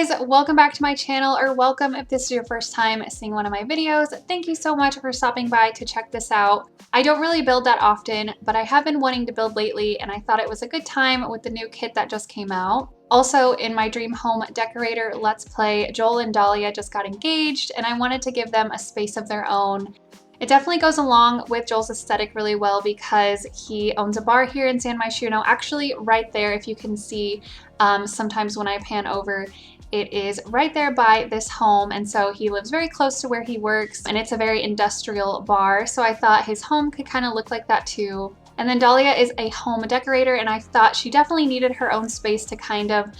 guys, welcome back to my channel, or welcome if this is your first time seeing one of my videos. Thank you so much for stopping by to check this out. I don't really build that often, but I have been wanting to build lately, and I thought it was a good time with the new kit that just came out. Also, in my dream home decorator Let's Play, Joel and Dahlia just got engaged, and I wanted to give them a space of their own. It definitely goes along with Joel's aesthetic really well because he owns a bar here in San Myshuno, actually right there if you can see. Sometimes when I pan over, it is right there by this home, and so he lives very close to where he works, and it's a very industrial bar, so I thought his home could kind of look like that too. And then Dahlia is a home decorator, and I thought she definitely needed her own space to kind of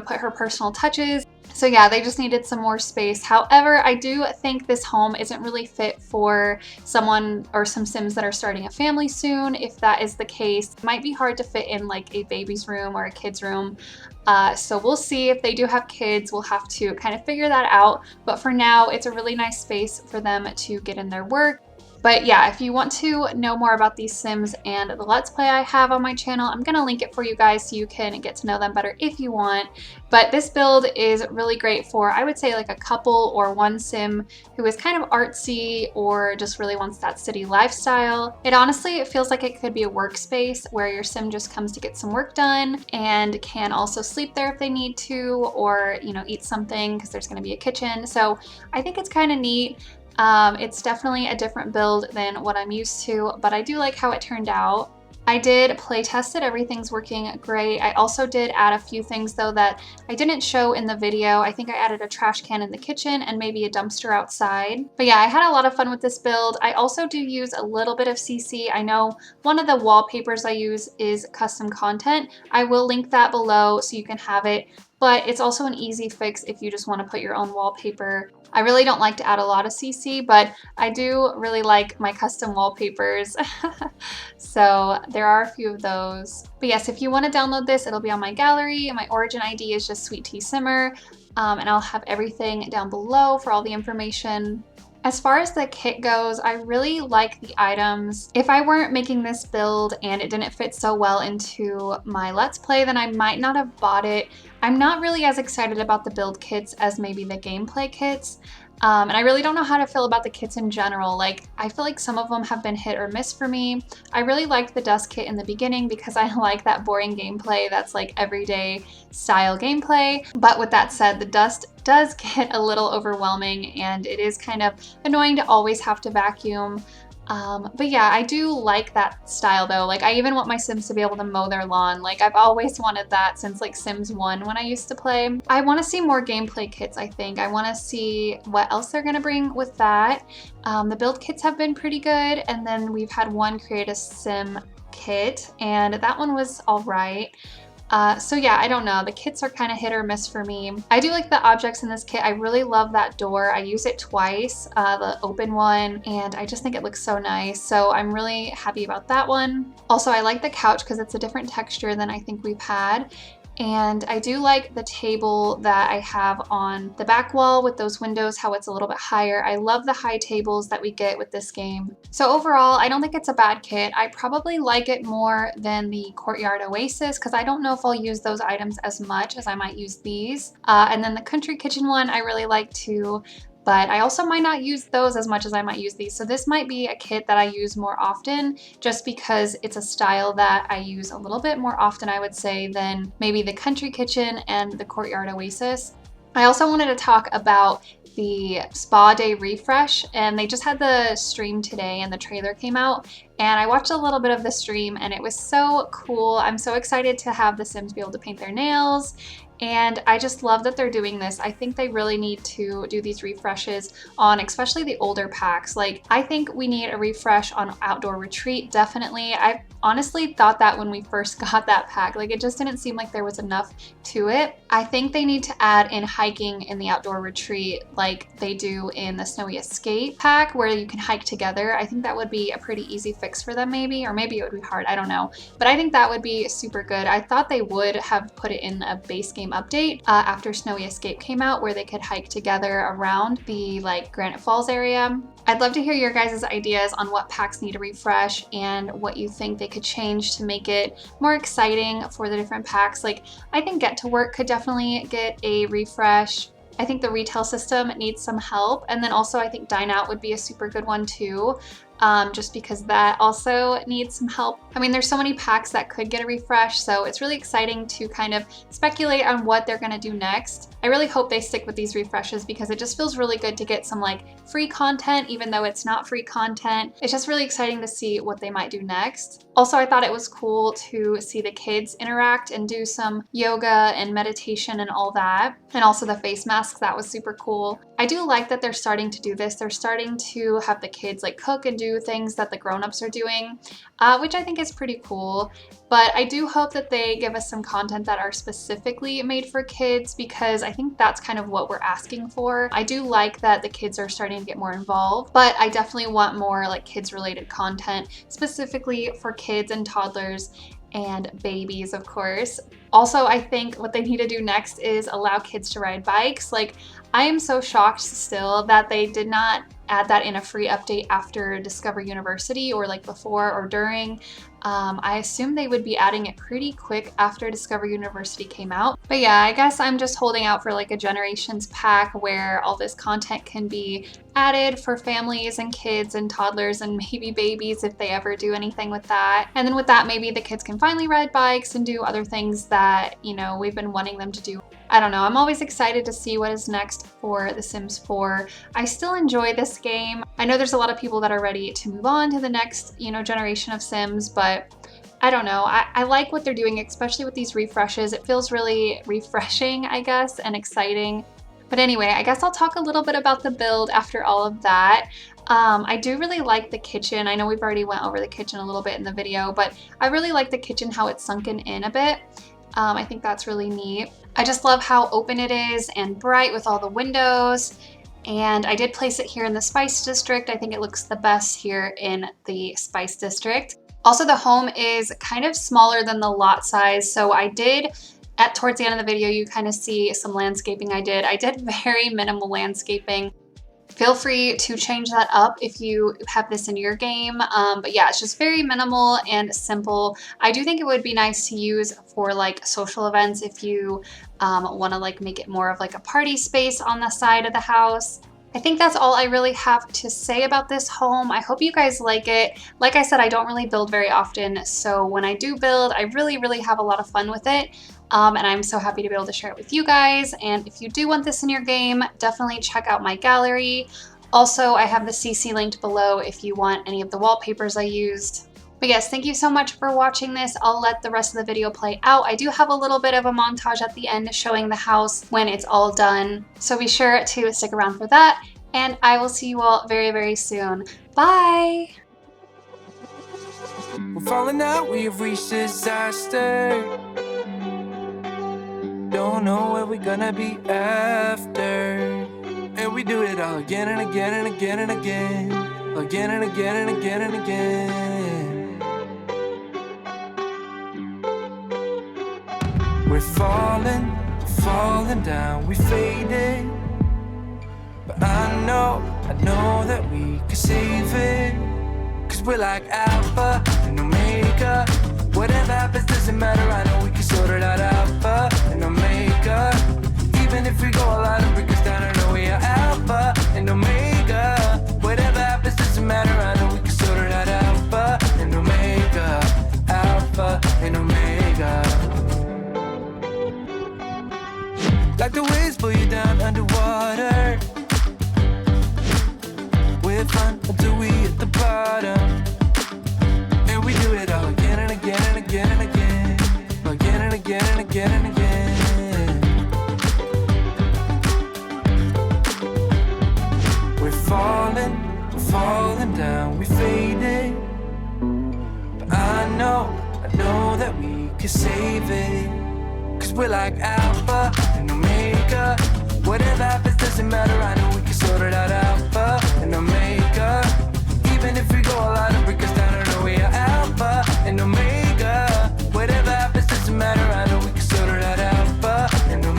put her personal touches. So yeah, they just needed some more space. However, I do think this home isn't really fit for someone or some Sims that are starting a family soon. If that is the case, it might be hard to fit in like a baby's room or a kid's room. So we'll see. If they do have kids, we'll have to kind of figure that out. But for now, it's a really nice space for them to get in their work. But yeah, if you want to know more about these Sims and the Let's Play I have on my channel, I'm going to link it for you guys so you can get to know them better if you want. But this build is really great for, I would say, like a couple or one Sim who is kind of artsy or just really wants that city lifestyle. It feels like it could be a workspace where your Sim just comes to get some work done and can also sleep there if they need to, or, eat something because there's going to be a kitchen. So I think it's kind of neat. It's definitely a different build than what I'm used to, but I do like how it turned out. I did play test it, everything's working great. I also did add a few things though that I didn't show in the video. I think I added a trash can in the kitchen and maybe a dumpster outside. But yeah, I had a lot of fun with this build. I also do use a little bit of CC. I know one of the wallpapers I use is custom content. I will link that below so you can have it. But it's also an easy fix if you just want to put your own wallpaper. I really don't like to add a lot of CC, but I do really like my custom wallpapers. So there are a few of those. But yes, if you want to download this, it'll be on my gallery. My origin ID is just SweetTSimmer, and I'll have everything down below for all the information. As far as the kit goes, I really like the items. If I weren't making this build and it didn't fit so well into my Let's Play, then I might not have bought it. I'm not really as excited about the build kits as maybe the gameplay kits. And I really don't know how to feel about the kits in general. Like, I feel like some of them have been hit or miss for me. I really liked the dust kit in the beginning because I like that boring gameplay that's like everyday style gameplay. But with that said, the dust does get a little overwhelming and it is kind of annoying to always have to vacuum. But yeah, I do like that style though. Like, I even want my Sims to be able to mow their lawn. Like, I've always wanted that since like Sims 1 when I used to play. I want to see more gameplay kits, I think. I want to see what else they're going to bring with that. The build kits have been pretty good, and then we've had one create a Sim kit, and that one was all right. So yeah, I don't know. The kits are kind of hit or miss for me. I do like the objects in this kit. I really love that door. I use it twice, the open one, and I just think it looks so nice. So I'm really happy about that one. Also, I like the couch because it's a different texture than I think we've had. And I do like the table that I have on the back wall with those windows, how it's a little bit higher. I love the high tables that we get with this game. So overall, I don't think it's a bad kit. I probably like it more than the Courtyard Oasis because I don't know if I'll use those items as much as I might use these. And then the Country Kitchen one I really like too. But I also might not use those as much as I might use these. So this might be a kit that I use more often just because it's a style that I use a little bit more often, I would say, than maybe the Country Kitchen and the Courtyard Oasis. I also wanted to talk about the spa day refresh, and they just had the stream today and the trailer came out, and I watched a little bit of the stream and it was so cool. I'm so excited to have the Sims be able to paint their nails, and I just love that they're doing this. I think they really need to do these refreshes on especially the older packs. Like, I think we need a refresh on Outdoor Retreat, definitely. I honestly thought that when we first got that pack. Like, it just didn't seem like there was enough to it. I think they need to add in hiking in the Outdoor Retreat like they do in the Snowy Escape pack where you can hike together. I think that would be a pretty easy fix for them maybe, or maybe it would be hard, I don't know. But I think that would be super good. I thought they would have put it in a base game game update after Snowy Escape came out, where they could hike together around the like Granite Falls area. I'd love to hear your guys' ideas on what packs need a refresh and what you think they could change to make it more exciting for the different packs. Like, I think Get to Work could definitely get a refresh. I think the retail system needs some help. And then also I think Dine Out would be a super good one too. Just because that also needs some help. I mean, there's so many packs that could get a refresh, so it's really exciting to kind of speculate on what they're gonna do next. I really hope they stick with these refreshes because it just feels really good to get some like free content, even though it's not free content. It's just really exciting to see what they might do next. Also, I thought it was cool to see the kids interact and do some yoga and meditation and all that. And also the face masks, that was super cool. I do like that they're starting to do this. They're starting to have the kids like cook and do things that the grown-ups are doing, which I think is pretty cool. But I do hope that they give us some content that are specifically made for kids, because I think that's kind of what we're asking for. I do like that the kids are starting to get more involved, but I definitely want more like kids related content specifically for kids and toddlers and babies, of course. Also, I think what they need to do next is allow kids to ride bikes. Like, I am so shocked still that they did not add that in a free update after Discover University, or like before or during. I assume they would be adding it pretty quick after Discover University came out. But yeah, I guess I'm just holding out for like a Generations pack where all this content can be added for families and kids and toddlers and maybe babies if they ever do anything with that. And then with that, maybe the kids can finally ride bikes and do other things that, you know, we've been wanting them to do. I don't know, I'm always excited to see what is next for The Sims 4. I still enjoy this game. I know there's a lot of people that are ready to move on to the next, you know, generation of Sims, but I don't know. I like what they're doing, especially with these refreshes. It feels really refreshing, I guess, and exciting. But anyway, I guess I'll talk a little bit about the build after all of that. I do really like the kitchen. I know we've already went over the kitchen a little bit in the video, but I really like the kitchen, how it's sunken in a bit. I think that's really neat. I just love how open it is and bright with all the windows. And I did place it here in the Spice District. I think it looks the best here in the Spice District. Also, the home is kind of smaller than the lot size. So I did, towards the end of the video, you kind of see some landscaping I did. I did very minimal landscaping. Feel free to change that up if you have this in your game. But yeah, it's just very minimal and simple. I do think it would be nice to use for like social events if you want to like make it more of like a party space on the side of the house. I think that's all I really have to say about this home. I hope you guys like it. Like I said, I don't really build very often, so when I do build, I really have a lot of fun with it. And I'm so happy to be able to share it with you guys. And if you do want this in your game, definitely check out my gallery. Also, I have the CC linked below if you want any of the wallpapers I used. But yes, thank you so much for watching this. I'll let the rest of the video play out. I do have a little bit of a montage at the end showing the house when it's all done. So be sure to stick around for that. And I will see you all very soon. Bye! We're falling out, we have reached disaster. Don't know where we're gonna be after. And we do it all again and again and again and again. Again and again and again and again. We're falling down, we faded. But I know that we can save it. Cause we're like Alpha and Omega. Whatever happens doesn't matter, I know we can sort it out. Alpha and Omega. Even if we go a lot and break us down, I know we are Alpha and Omega. Whatever happens doesn't matter, I know we can sort it out. Alpha and Omega. Alpha and Omega. Like the waves pull you down underwater. We're fun until we hit the bottom. And we do it all again and again and again and again. Again and again and again and again. We're falling down, we faded. But I know that we can save it. Cause we're like Alpha and Omega. Whatever happens doesn't matter, I know we can sort it out. Alpha and Omega. Even if we go a lot and break us down, I know we are Alpha and Omega. Whatever happens doesn't matter, I know we can sort it out. Alpha and Omega.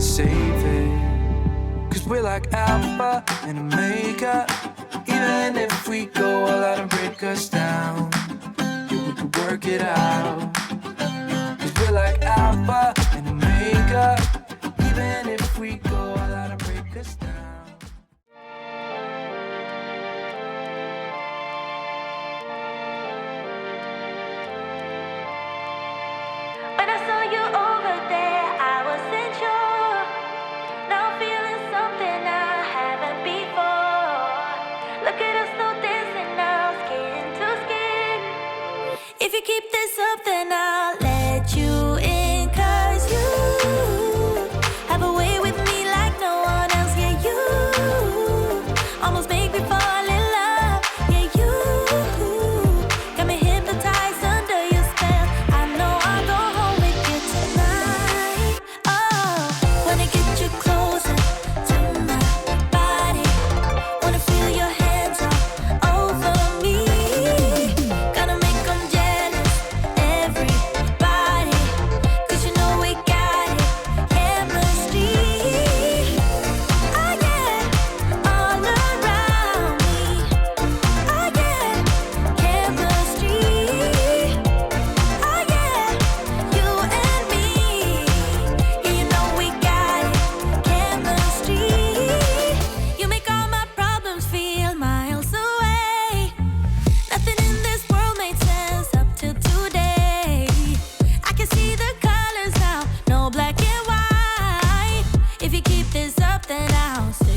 save it. Cause we're like Alpha and Omega. Even if we go all out and break us down, yeah, we can work it out. Cause we're like Alpha and Omega. Even if we go all out and break us down. When I saw you over there, I wasn't sure. Now I'm feeling something I haven't before. Look at us still dancing now, skin to skin. If you keep this up, then I'll let you in. 'Cause you have a way with me like no one else. Yeah, you almost make me fall in love. Yeah, you got me hypnotized under your spell. I know I'll go home with you tonight. Oh, wanna get you closer to my body. Wanna feel your hands all over me. Gonna make them jealous, everybody. 'Cause you know we got it, chemistry. Oh yeah, all around me. Oh yeah, chemistry. Oh yeah, you and me. Yeah, you know we got it, chemistry. You make all my problems feel miles away. Nothing in this world made sense up till today. I can see the colors now, no black and white. If you keep this up, then I'll stay